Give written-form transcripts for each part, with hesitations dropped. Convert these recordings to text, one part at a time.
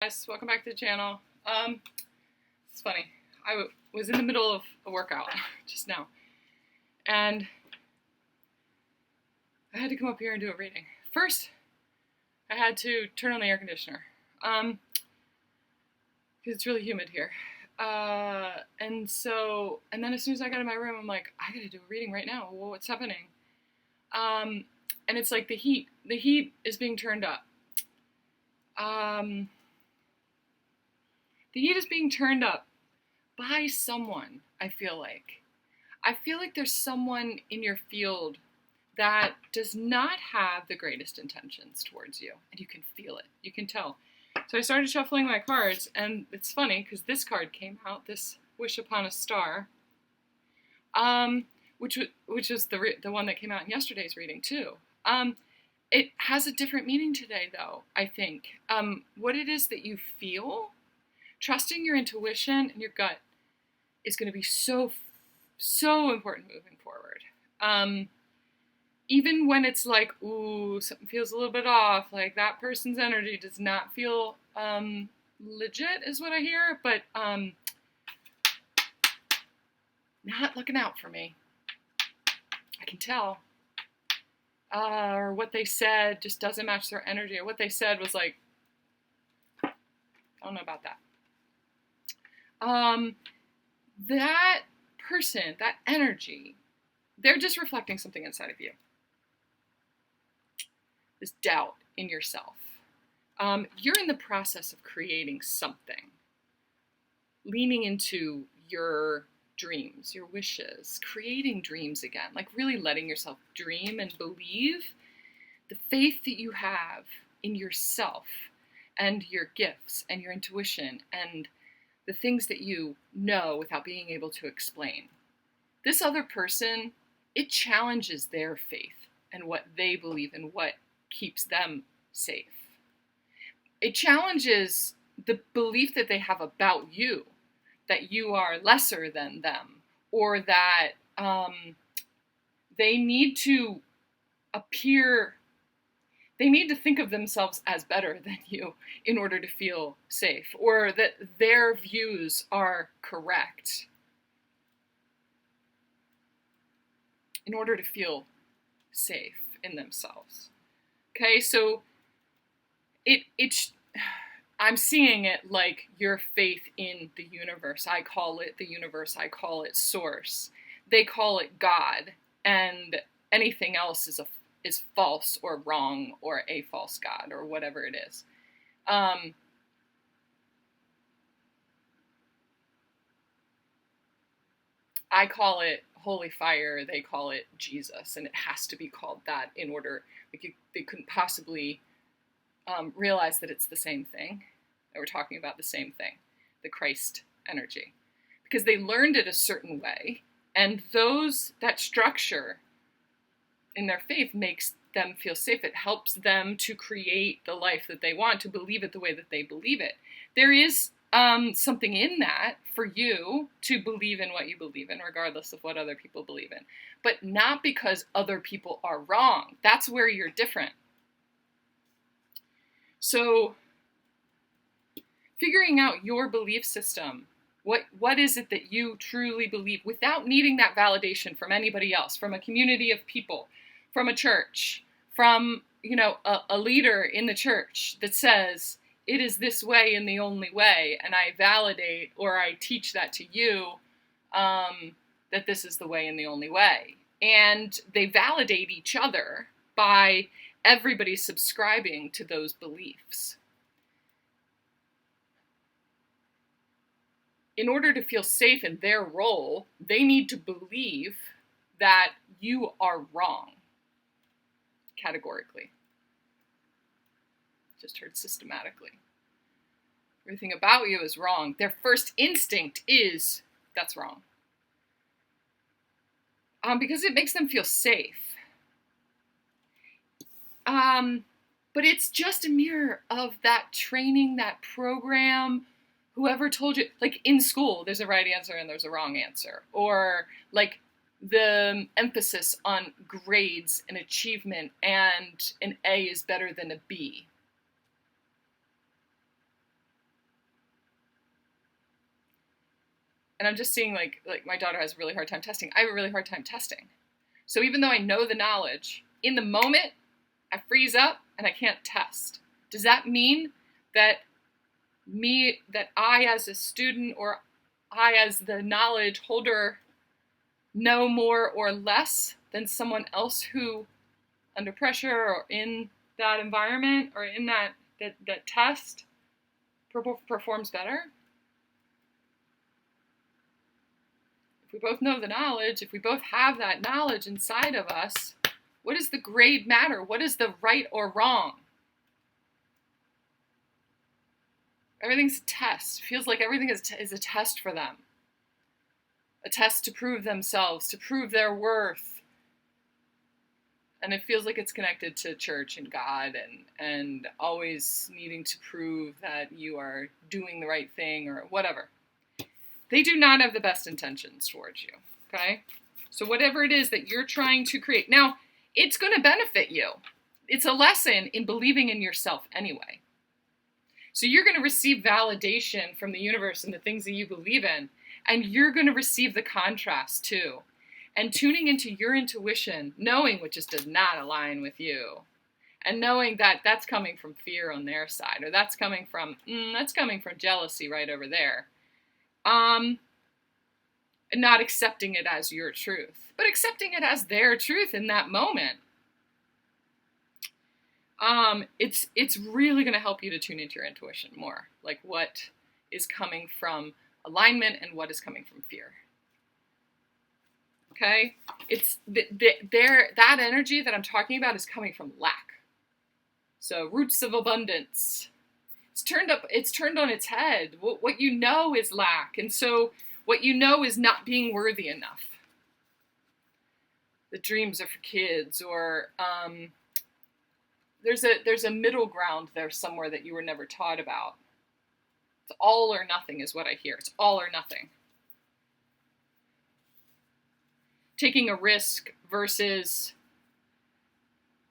Guys, welcome back to the channel. It's funny. I was in the middle of a workout just now, and I had to come up here and do a reading. First, I had to turn on the air conditioner because it's really humid here. And then as soon as I got in my room, I'm like, I gotta do a reading right now. Well, what's happening? And it's like the heat is being turned up. The heat is being turned up by someone, I feel like. I feel like there's someone in your field that does not have the greatest intentions towards you, and you can feel it. You can tell. So I started shuffling my cards, and it's funny because this card came out, this Wish Upon a Star, which was the one that came out in yesterday's reading too. It has a different meaning today, though, I think. What it is that you feel, trusting your intuition and your gut is going to be so important moving forward. Even when it's like, ooh, something feels a little bit off, like that person's energy does not feel legit, is what I hear, but not looking out for me. I can tell. Or what they said just doesn't match their energy, or what they said was like, I don't know about that. That person, that energy, they're just reflecting something inside of you. This doubt in yourself. You're in the process of creating something, leaning into your dreams, your wishes, creating dreams again, like really letting yourself dream and believe. The faith that you have in yourself and your gifts and your intuition and the things that you know without being able to explain. This other person, it challenges their faith and what they believe and what keeps them safe. It challenges the belief that they have about you, that you are lesser than them, or that they need to think of themselves as better than you in order to feel safe, or that their views are correct in order to feel safe in themselves. Okay, so I'm seeing it like your faith in the universe. I call it the universe. I call it source. They call it God, and anything else is false or wrong or a false God or whatever it is. I call it holy fire. They call it Jesus, and it has to be called that in order. They couldn't possibly realize that it's the same thing, that we're talking about the same thing, the Christ energy, because they learned it a certain way, and that structure in their faith makes them feel safe. It helps them to create the life that they want, to believe it the way that they believe it. There is something in that for you to believe in what you believe in, regardless of what other people believe in, but not because other people are wrong. That's where you're different. So figuring out your belief system, what is it that you truly believe without needing that validation from anybody else, from a community of people, from a church, from a leader in the church that says it is this way and the only way, and I validate or I teach that to you, that this is the way and the only way. And they validate each other by everybody subscribing to those beliefs. In order to feel safe in their role, they need to believe that you are wrong, categorically. Just heard systematically. Everything about you is wrong. Their first instinct is, that's wrong. Because it makes them feel safe. But it's just a mirror of that training, that program, whoever told you, like in school, there's a right answer and there's a wrong answer. Or like the emphasis on grades and achievement, and an A is better than a B. And I'm just seeing like my daughter has a really hard time testing. I have a really hard time testing. So even though I know the knowledge, in the moment, I freeze up and I can't test. Does that mean that I as a student or I as the knowledge holder know more or less than someone else who, under pressure or in that environment or in that test, performs better? If we both know the knowledge, if we both have that knowledge inside of us, what does the grade matter? What is the right or wrong? Everything's a test. It feels like everything is a test for them. A test to prove themselves, to prove their worth. And it feels like it's connected to church and God and always needing to prove that you are doing the right thing or whatever. They do not have the best intentions towards you, okay? So whatever it is that you're trying to create. Now, it's going to benefit you. It's a lesson in believing in yourself anyway. So you're going to receive validation from the universe and the things that you believe in, and you're going to receive the contrast too. And tuning into your intuition, knowing what just does not align with you, and knowing that that's coming from fear on their side, or that's coming from jealousy right over there. And not accepting it as your truth, but accepting it as their truth in that moment. It's really going to help you to tune into your intuition more, like what is coming from alignment and what is coming from fear. Okay, it's that energy that I'm talking about is coming from lack. So roots of abundance. It's turned on its head. What you know is lack, and so what you know is not being worthy enough. The dreams are for kids, or there's a middle ground there somewhere that you were never taught about. It's all or nothing is what I hear. It's all or nothing. Taking a risk versus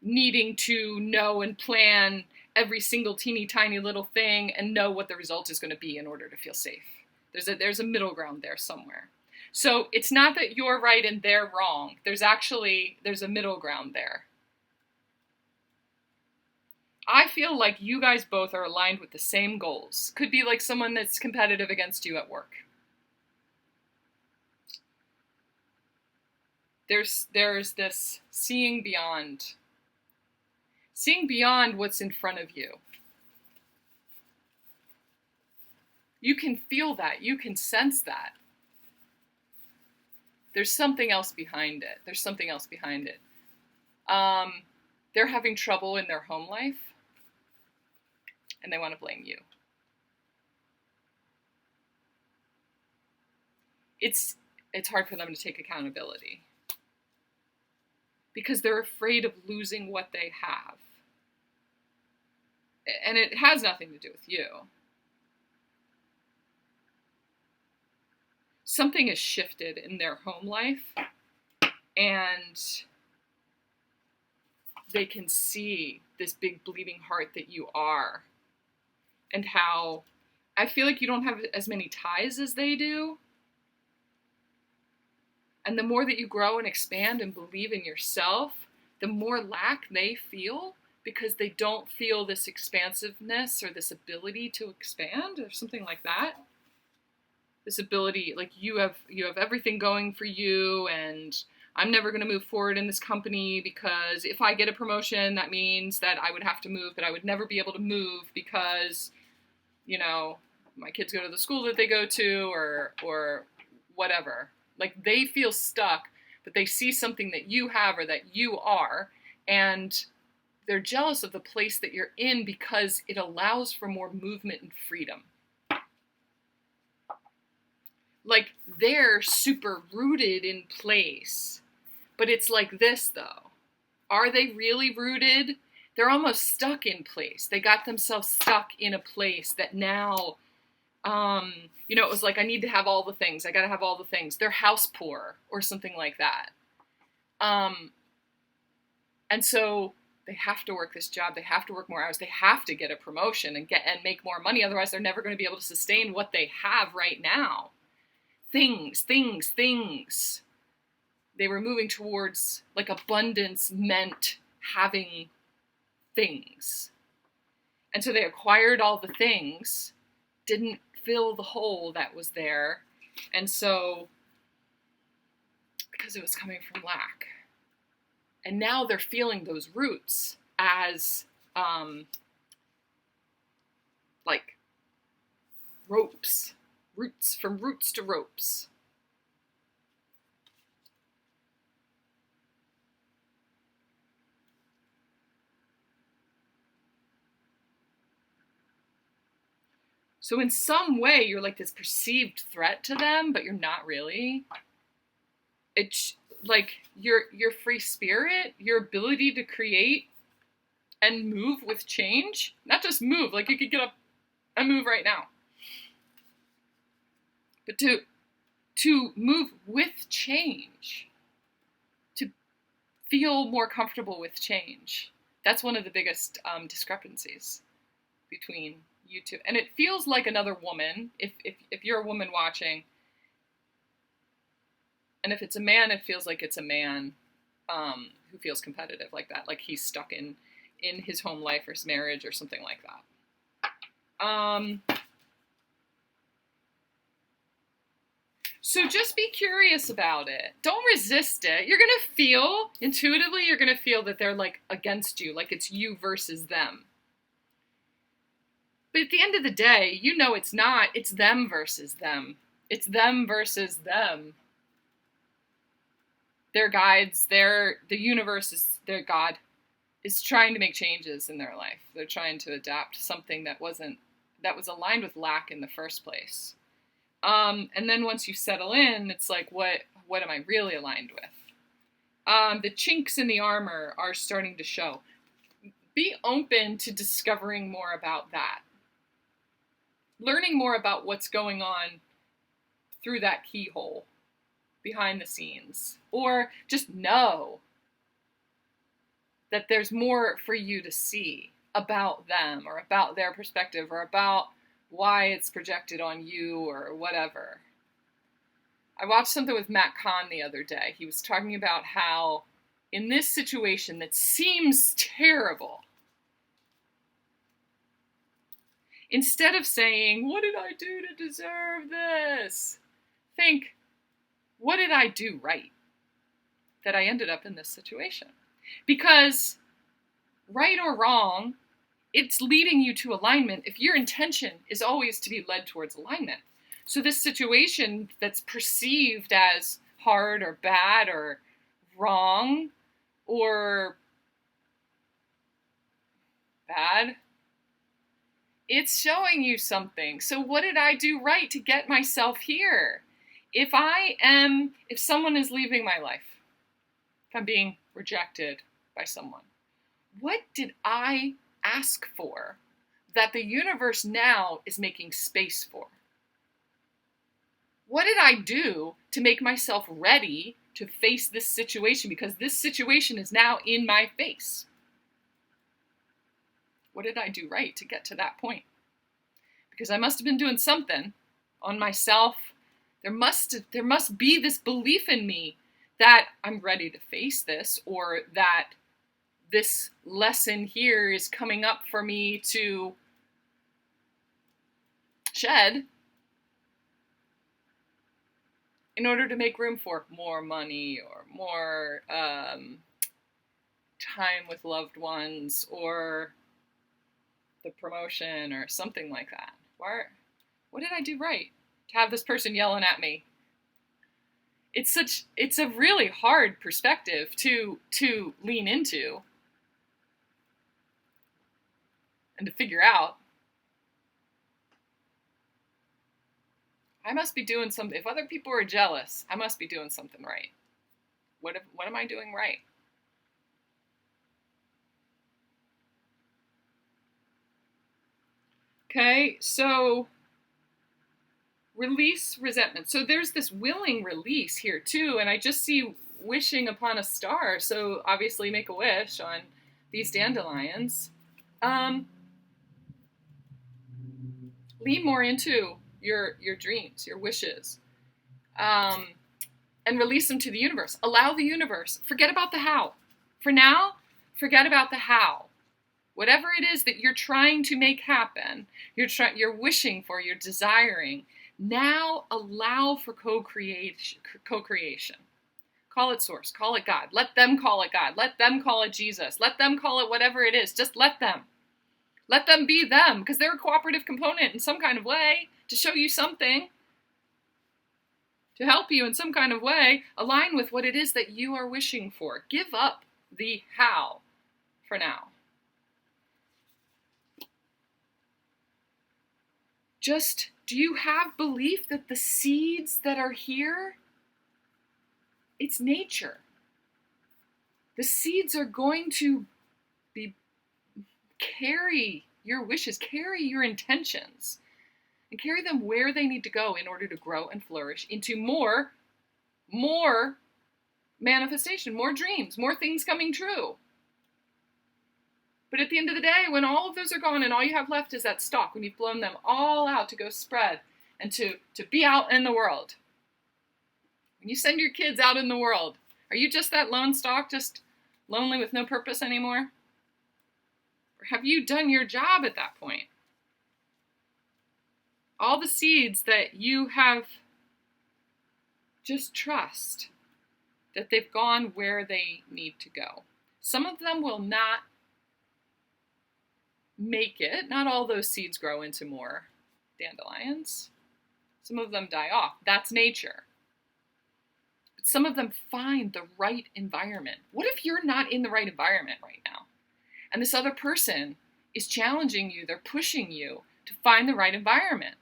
needing to know and plan every single teeny tiny little thing and know what the result is going to be in order to feel safe. There's a middle ground there somewhere. So it's not that you're right and they're wrong. There's a middle ground there. I feel like you guys both are aligned with the same goals. Could be like someone that's competitive against you at work. There's this seeing beyond what's in front of you. You can feel that. You can sense that. There's something else behind it. They're having trouble in their home life, and they want to blame you. It's hard for them to take accountability because they're afraid of losing what they have. And it has nothing to do with you. Something has shifted in their home life, and they can see this big bleeding heart that you are, and how I feel like you don't have as many ties as they do. And the more that you grow and expand and believe in yourself, the more lack they feel, because they don't feel this expansiveness or this ability to expand or something like that. This ability, like you have everything going for you, and I'm never going to move forward in this company because if I get a promotion, that means that I would have to move, but I would never be able to move because, my kids go to the school that they go to or whatever. Like they feel stuck, but they see something that you have or that you are, and they're jealous of the place that you're in because it allows for more movement and freedom. Like they're super rooted in place, but it's like this though. Are they really rooted? They're almost stuck in place. They got themselves stuck in a place that now, it was like, I need to have all the things. I got to have all the things. They're house poor or something like that. And so they have to work this job. They have to work more hours. They have to get a promotion and make more money. Otherwise, they're never going to be able to sustain what they have right now. things. They were moving towards, like, abundance meant having things. And so they acquired all the things, didn't fill the hole that was there. And so, because it was coming from lack. And now they're feeling those roots as, like, ropes. Roots, from roots to ropes. So in some way, you're like this perceived threat to them, but you're not really. It's like your free spirit, your ability to create and move with change. Not just move, like you could get up and move right now. But to move with change, to feel more comfortable with change. That's one of the biggest discrepancies between you two. And it feels like another woman, if you're a woman watching, and if it's a man, it feels like it's a man who feels competitive like that, like he's stuck in his home life or his marriage or something like that. So just be curious about it. Don't resist it. You're going to feel, intuitively, you're going to feel that they're like against you, like it's you versus them. But at the end of the day, you know it's not. It's them versus them. It's them versus them. Their guides, the universe is their God, is trying to make changes in their life. They're trying to adapt something that was aligned with lack in the first place. And then once you settle in, it's like, what am I really aligned with? The chinks in the armor are starting to show. Be open to discovering more about that. Learning more about what's going on through that keyhole, behind the scenes. Or just know that there's more for you to see about them, or about their perspective, or about why it's projected on you, or whatever. I watched something with Matt Kahn the other day. He was talking about how in this situation that seems terrible, instead of saying, what did I do to deserve this? Think, what did I do right that I ended up in this situation? Because right or wrong, it's leading you to alignment if your intention is always to be led towards alignment. So this situation that's perceived as hard or bad or wrong or bad, it's showing you something. So what did I do right to get myself here? If someone is leaving my life, if I'm being rejected by someone, what did I ask for that the universe now is making space for? What did I do to make myself ready to face this situation? Because this situation is now in my face. What did I do right to get to that point? Because I must have been doing something on myself. There must be this belief in me that I'm ready to face this, or that this lesson here is coming up for me to shed in order to make room for more money, or more time with loved ones, or the promotion, or something like that. What did I do right to have this person yelling at me? It's a really hard perspective to lean into and to figure out. I must be doing something. If other people are jealous, I must be doing something right. What am I doing right? Okay, so release resentment. So there's this willing release here too, and I just see wishing upon a star. So obviously make a wish on these dandelions. Lean more into your dreams, your wishes. and release them to the universe. Allow the universe. Forget about the how. For now, forget about the how. Whatever it is that you're trying to make happen, you're wishing for, you're desiring, now allow for co-creation. Call it source, call it God. Let them call it God. Let them call it Jesus. Let them call it whatever it is. Just let them. Let them be them, because they're a cooperative component in some kind of way to show you something, to help you in some kind of way. Align with what it is that you are wishing for. Give up the how for now. Just, do you have belief that the seeds that are here, it's nature. The seeds are going to carry your wishes, carry your intentions, and carry them where they need to go in order to grow and flourish into more manifestation, more dreams, more things coming true. But at the end of the day, when all of those are gone and all you have left is that stalk, when you've blown them all out to go spread and to be out in the world, when you send your kids out in the world, are you just that lone stalk, just lonely with no purpose anymore? Or have you done your job at that point? All the seeds that you have, just trust that they've gone where they need to go. Some of them will not make it. Not all those seeds grow into more dandelions. Some of them die off. That's nature. But some of them find the right environment. What if you're not in the right environment right now? And this other person is challenging you, they're pushing you to find the right environment.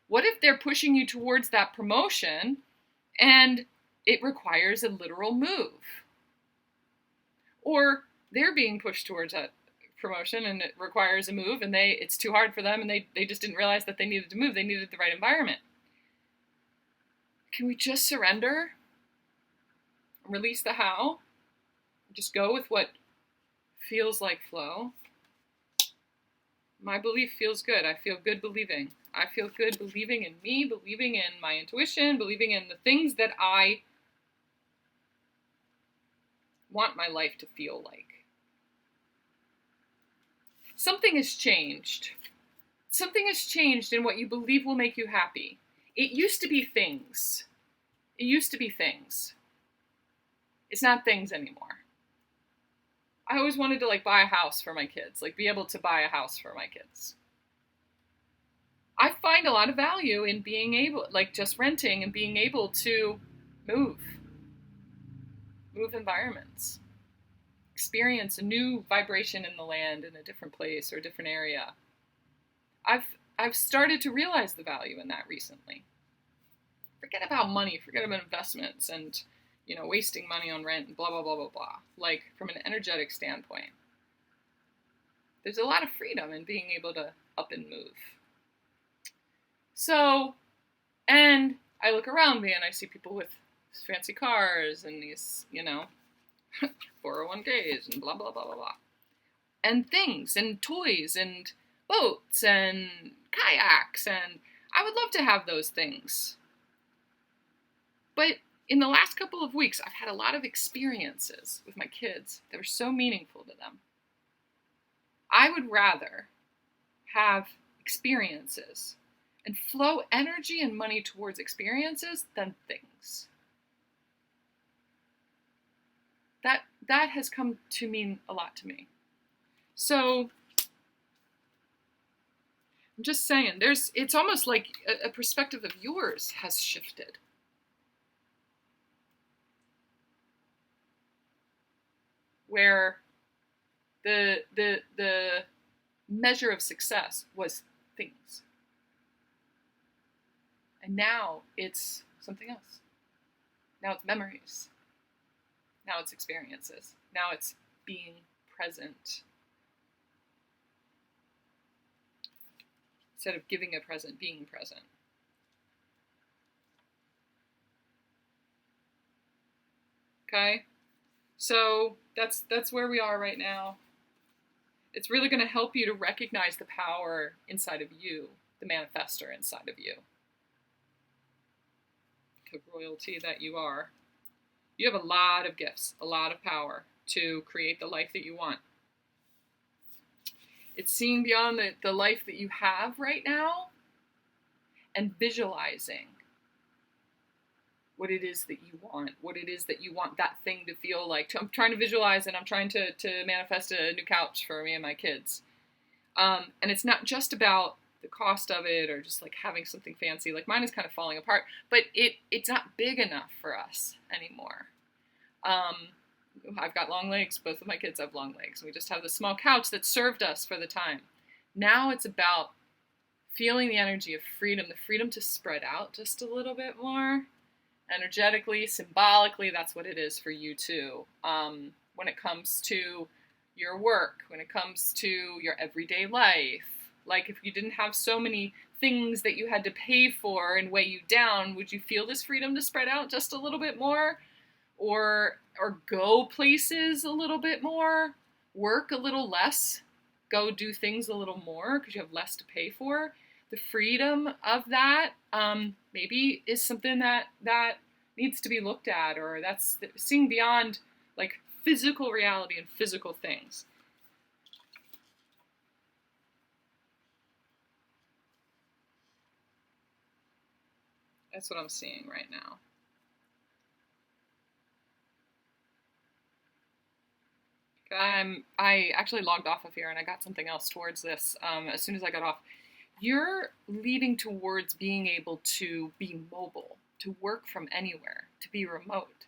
What if they're pushing you towards that promotion and it requires a literal move? Or they're being pushed towards that promotion and it requires a move and it's too hard for them and they just didn't realize that they needed to move. They needed the right environment. Can we just surrender? Release the how? Just go with what feels like flow. My belief feels good. I feel good believing. I feel good believing in me, believing in my intuition, believing in the things that I want my life to feel like. Something has changed. Something has changed in what you believe will make you happy. It used to be things. It used to be things. It's not things anymore. I always wanted to buy a house for my kids, be able to buy a house for my kids. I find a lot of value in being able, just renting and being able to move environments, experience a new vibration in the land in a different place or a different area. I've started to realize the value in that recently. Forget about money, forget about investments and wasting money on rent and blah, blah, blah, blah, blah. From an energetic standpoint, there's a lot of freedom in being able to up and move. So, and I look around me and I see people with fancy cars and these, 401ks and blah, blah, blah, blah, blah. And things and toys and boats and kayaks, and I would love to have those things. But in the last couple of weeks, I've had a lot of experiences with my kids that were so meaningful to them. I would rather have experiences and flow energy and money towards experiences than things. That has come to mean a lot to me. So I'm just saying, it's almost like a perspective of yours has shifted. Where the measure of success was things. And now it's something else. Now it's memories. Now it's experiences. Now it's being present. Instead of giving a present, being present. Okay? So that's where we are right now. It's really going to help you to recognize the power inside of you, the manifestor inside of you. the royalty that you are. You have a lot of gifts, a lot of power to create the life that you want. It's seeing beyond the life that you have right now and visualizing what it is that you want, what it is that you want that thing to feel like. I'm trying to visualize and I'm trying to manifest a new couch for me and my kids. And it's not just about the cost of it or just like having something fancy. Like mine is kind of falling apart, but it's not big enough for us anymore. I've got long legs. Both of my kids have long legs. We just have this small couch that served us for the time. Now it's about feeling the energy of freedom, the freedom to spread out just a little bit more. Energetically, symbolically, that's what it is for you too. When it comes to your work, when it comes to your everyday life, like if you didn't have so many things that you had to pay for and weigh you down, would you feel this freedom to spread out just a little bit more? Or go places a little bit more, work a little less, go do things a little more because you have less to pay for. The freedom of that maybe is something that needs to be looked at, or that's seeing beyond like physical reality and physical things. That's what I'm seeing right now. I actually logged off of here and I got something else towards this as soon as I got off. You're leading towards being able to be mobile, to work from anywhere, to be remote.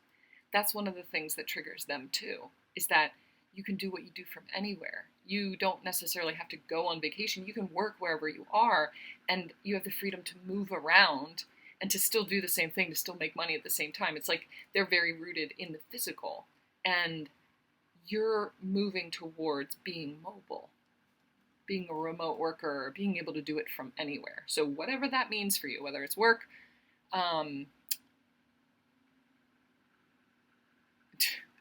That's one of the things that triggers them too, is that you can do what you do from anywhere. You don't necessarily have to go on vacation. You can work wherever you are, and you have the freedom to move around and to still do the same thing, to still make money at the same time. It's like they're very rooted in the physical, and you're moving towards being mobile, being a remote worker, being able to do it from anywhere. So whatever that means for you, whether it's work, as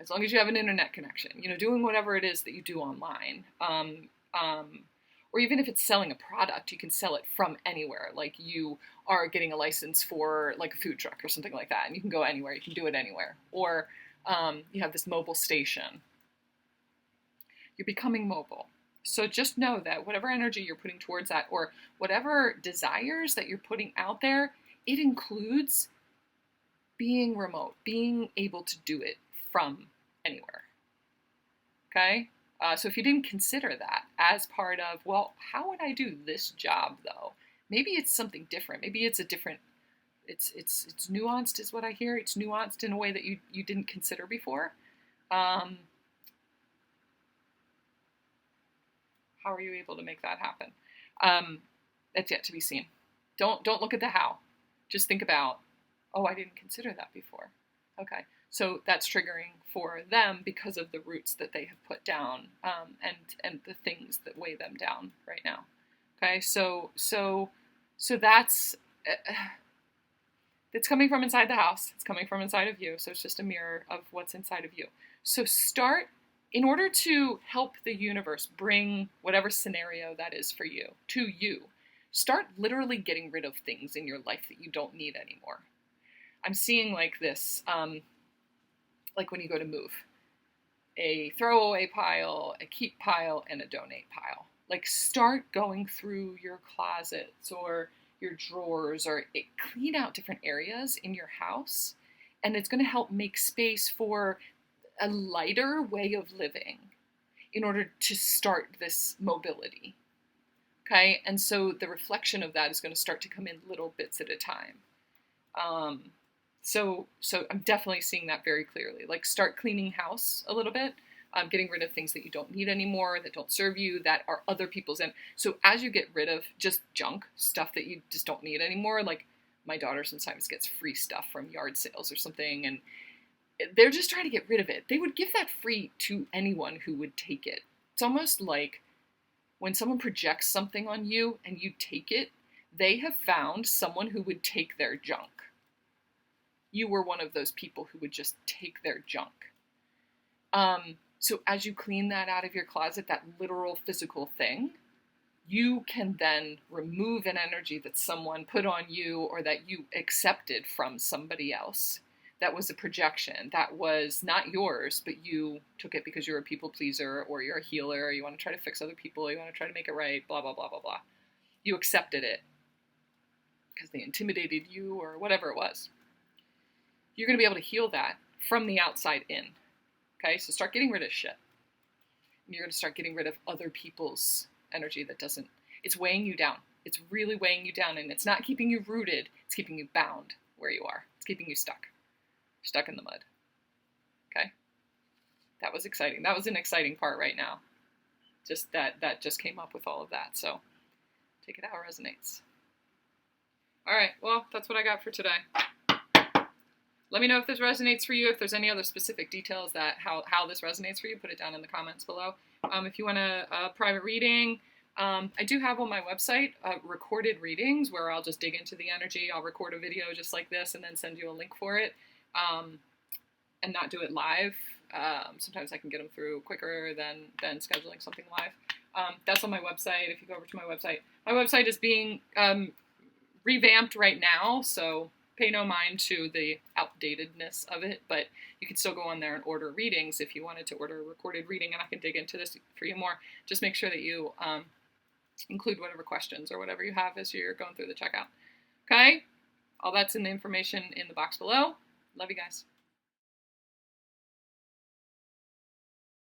long as you have an internet connection, doing whatever it is that you do online, or even if it's selling a product, you can sell it from anywhere. Like you are getting a license for like a food truck or something like that, and you can go anywhere, you can do it anywhere. Or you have this mobile station. You're becoming mobile. So just know that whatever energy you're putting towards that, or whatever desires that you're putting out there, it includes being remote, being able to do it from anywhere. Okay? So if you didn't consider that as part of, well, how would I do this job though? Maybe it's something different. Maybe it's a different, it's nuanced is what I hear. It's nuanced in a way that you didn't consider before. How are you able to make that happen? That's yet to be seen. Don't look at the how. Just think about, oh, I didn't consider that before. Okay, so that's triggering for them because of the roots that they have put down and the things that weigh them down right now. Okay, so that's it's coming from inside the house. It's coming from inside of you. So it's just a mirror of what's inside of you. So start. In order to help the universe bring whatever scenario that is for you to you, start literally getting rid of things in your life that you don't need anymore. I'm seeing like this, like when you go to move, a throwaway pile, a keep pile, and a donate pile. Like start going through your closets or your drawers or clean out different areas in your house, and it's going to help make space for a lighter way of living in order to start this mobility. Okay, and so the reflection of that is going to start to come in little bits at a time. So I'm definitely seeing that very clearly. Like start cleaning house a little bit, getting rid of things that you don't need anymore, that don't serve you, that are other people's. And so as you get rid of just junk, stuff that you just don't need anymore, like my daughter sometimes gets free stuff from yard sales or something, and they're just trying to get rid of it. They would give that free to anyone who would take it. It's almost like when someone projects something on you and you take it, they have found someone who would take their junk. You were one of those people who would just take their junk. So as you clean that out of your closet, that literal physical thing, you can then remove an energy that someone put on you or that you accepted from somebody else. That was a projection. That was not yours, but you took it because you're a people pleaser or you're a healer, or you want to try to fix other people, you want to try to make it right, blah, blah, blah, blah, blah. You accepted it because they intimidated you or whatever it was. You're going to be able to heal that from the outside in. Okay, so start getting rid of shit. And you're going to start getting rid of other people's energy that doesn't, it's weighing you down. It's really weighing you down, and it's not keeping you rooted. It's keeping you bound where you are. It's keeping you stuck in the mud. Okay? That was exciting. That was an exciting part right now. Just that just came up with all of that. So take it how it resonates. All right, well, that's what I got for today. Let me know if this resonates for you. If there's any other specific details that how this resonates for you, put it down in the comments below. If you want a private reading, I do have on my website recorded readings where I'll just dig into the energy. I'll record a video just like this and then send you a link for it, and not do it live. Sometimes I can get them through quicker than scheduling something live. That's on my website. If you go over to my website is being revamped right now, so pay no mind to the outdatedness of it, but you can still go on there and order readings if you wanted to order a recorded reading, and I can dig into this for you more. Just make sure that you include whatever questions or whatever you have as you're going through the checkout. Okay? All that's in the information in the box below. Love you guys.